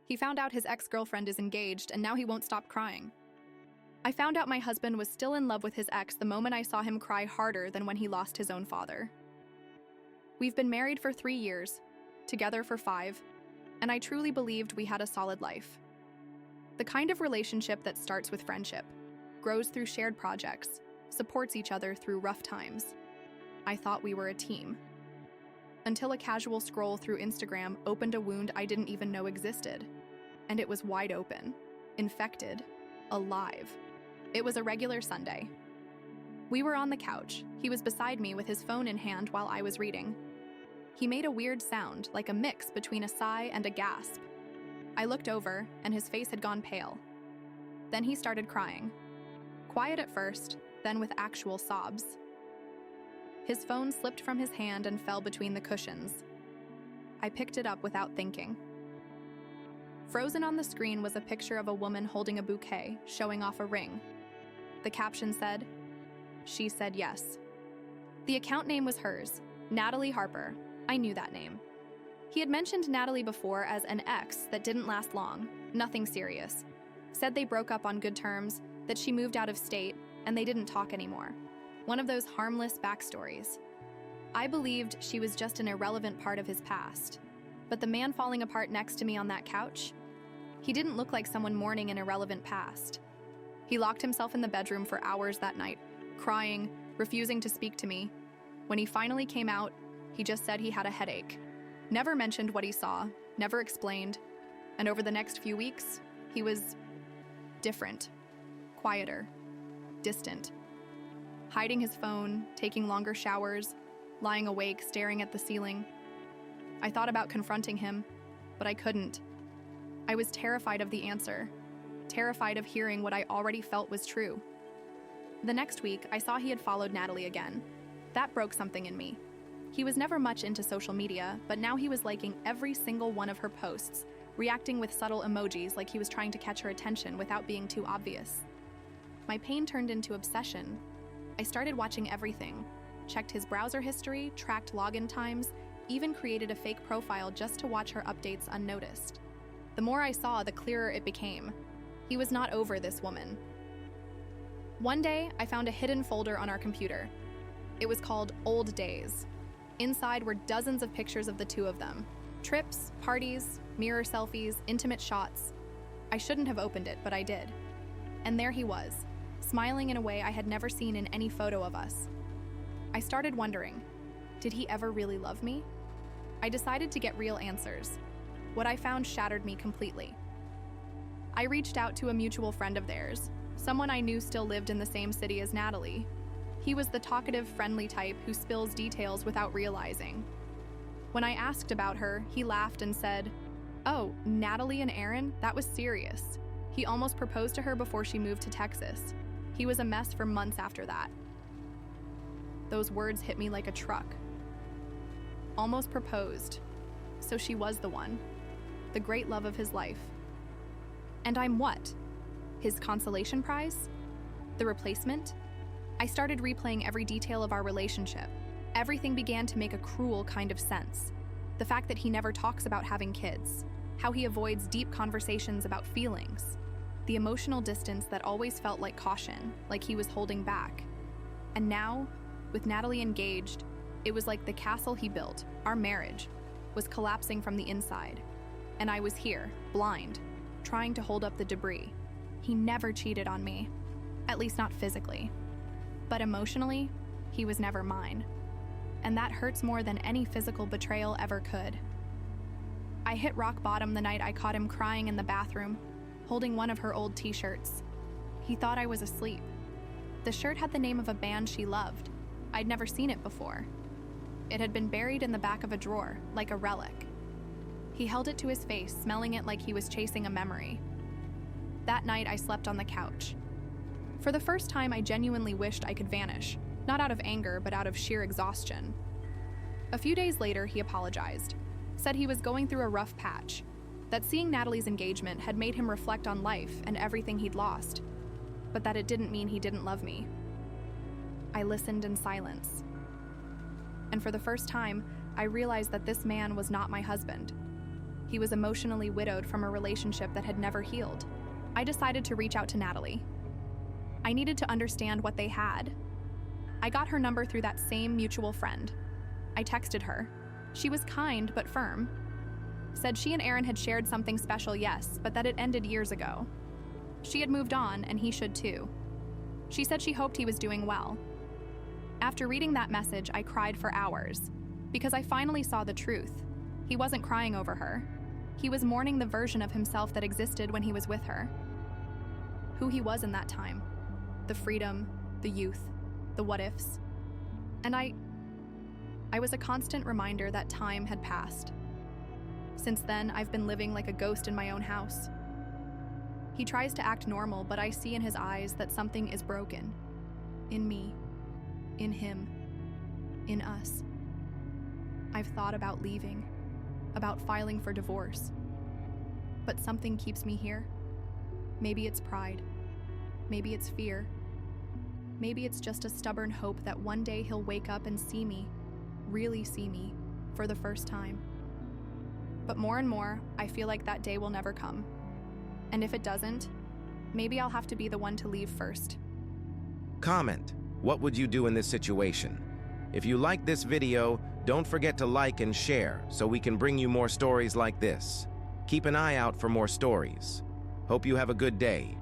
He found out his ex-girlfriend is engaged, and now he won't stop crying. I found out my husband was still in love with his ex the moment I saw him cry harder than when he lost his own father. We've been married for 3 years, together for 5, and I truly believed we had a solid life. The kind of relationship that starts with friendship, grows through shared projects, supports each other through rough times. I thought we were a team. Until a casual scroll through Instagram opened a wound I didn't even know existed. And it was wide open, infected, alive. It was a regular Sunday. We were on the couch. He was beside me with his phone in hand while I was reading. He made a weird sound, like a mix between a sigh and a gasp. I looked over, and his face had gone pale. Then he started crying. Quiet at first, then with actual sobs. His phone slipped from his hand and fell between the cushions. I picked it up without thinking. Frozen on the screen was a picture of a woman holding a bouquet, showing off a ring. The caption said, "She said yes." The account name was hers, Natalie Harper. I knew that name. He had mentioned Natalie before as an ex that didn't last long, nothing serious. Said they broke up on good terms, that she moved out of state, and they didn't talk anymore. One of those harmless backstories. I believed she was just an irrelevant part of his past. But the man falling apart next to me on that couch, he didn't look like someone mourning an irrelevant past. He locked himself in the bedroom for hours that night, crying, refusing to speak to me. When he finally came out, he just said he had a headache. Never mentioned what he saw, never explained. And over the next few weeks, he was different, quieter, distant. Hiding his phone, taking longer showers, lying awake, staring at the ceiling. I thought about confronting him, but I couldn't. I was terrified of the answer, terrified of hearing what I already felt was true. The next week, I saw he had followed Natalie again. That broke something in me. He was never much into social media, but now he was liking every single one of her posts, reacting with subtle emojis like he was trying to catch her attention without being too obvious. My pain turned into obsession. I started watching everything, checked his browser history, tracked login times, even created a fake profile just to watch her updates unnoticed. The more I saw, the clearer it became. He was not over this woman. One day, I found a hidden folder on our computer. It was called Old Days. Inside were dozens of pictures of the two of them. Trips, parties, mirror selfies, intimate shots. I shouldn't have opened it, but I did. And there he was, smiling in a way I had never seen in any photo of us. I started wondering, did he ever really love me? I decided to get real answers. What I found shattered me completely. I reached out to a mutual friend of theirs, someone I knew still lived in the same city as Natalie. He was the talkative, friendly type who spills details without realizing. When I asked about her, he laughed and said, "Oh, Natalie and Aaron, that was serious. He almost proposed to her before she moved to Texas. He was a mess for months after that." Those words hit me like a truck. Almost proposed. So she was the one. The great love of his life. And I'm what? His consolation prize? The replacement? I started replaying every detail of our relationship. Everything began to make a cruel kind of sense. The fact that he never talks about having kids, how he avoids deep conversations about feelings, the emotional distance that always felt like caution, like he was holding back. And now, with Natalie engaged, it was like the castle he built, our marriage, was collapsing from the inside. And I was here, blind, trying to hold up the debris. He never cheated on me, at least not physically. But emotionally, he was never mine. And that hurts more than any physical betrayal ever could. I hit rock bottom the night I caught him crying in the bathroom, holding one of her old t-shirts. He thought I was asleep. The shirt had the name of a band she loved. I'd never seen it before. It had been buried in the back of a drawer, like a relic. He held it to his face, smelling it like he was chasing a memory. That night, I slept on the couch. For the first time, I genuinely wished I could vanish, not out of anger, but out of sheer exhaustion. A few days later, he apologized, said he was going through a rough patch, that seeing Natalie's engagement had made him reflect on life and everything he'd lost, but that it didn't mean he didn't love me. I listened in silence. And for the first time, I realized that this man was not my husband. He was emotionally widowed from a relationship that had never healed. I decided to reach out to Natalie. I needed to understand what they had. I got her number through that same mutual friend. I texted her. She was kind but firm. Said she and Aaron had shared something special, yes, but that it ended years ago. She had moved on, and he should too. She said she hoped he was doing well. After reading that message, I cried for hours, because I finally saw the truth. He wasn't crying over her. He was mourning the version of himself that existed when he was with her. Who he was in that time. The freedom, the youth, the what-ifs. And I was a constant reminder that time had passed. Since then, I've been living like a ghost in my own house. He tries to act normal, but I see in his eyes that something is broken. In me. In him. In us. I've thought about leaving. About filing for divorce. But something keeps me here. Maybe it's pride. Maybe it's fear. Maybe it's just a stubborn hope that one day he'll wake up and see me, really see me, for the first time. But more and more, I feel like that day will never come. And if it doesn't, maybe I'll have to be the one to leave first. Comment. What would you do in this situation? If you like this video, don't forget to like and share so we can bring you more stories like this. Keep an eye out for more stories. Hope you have a good day.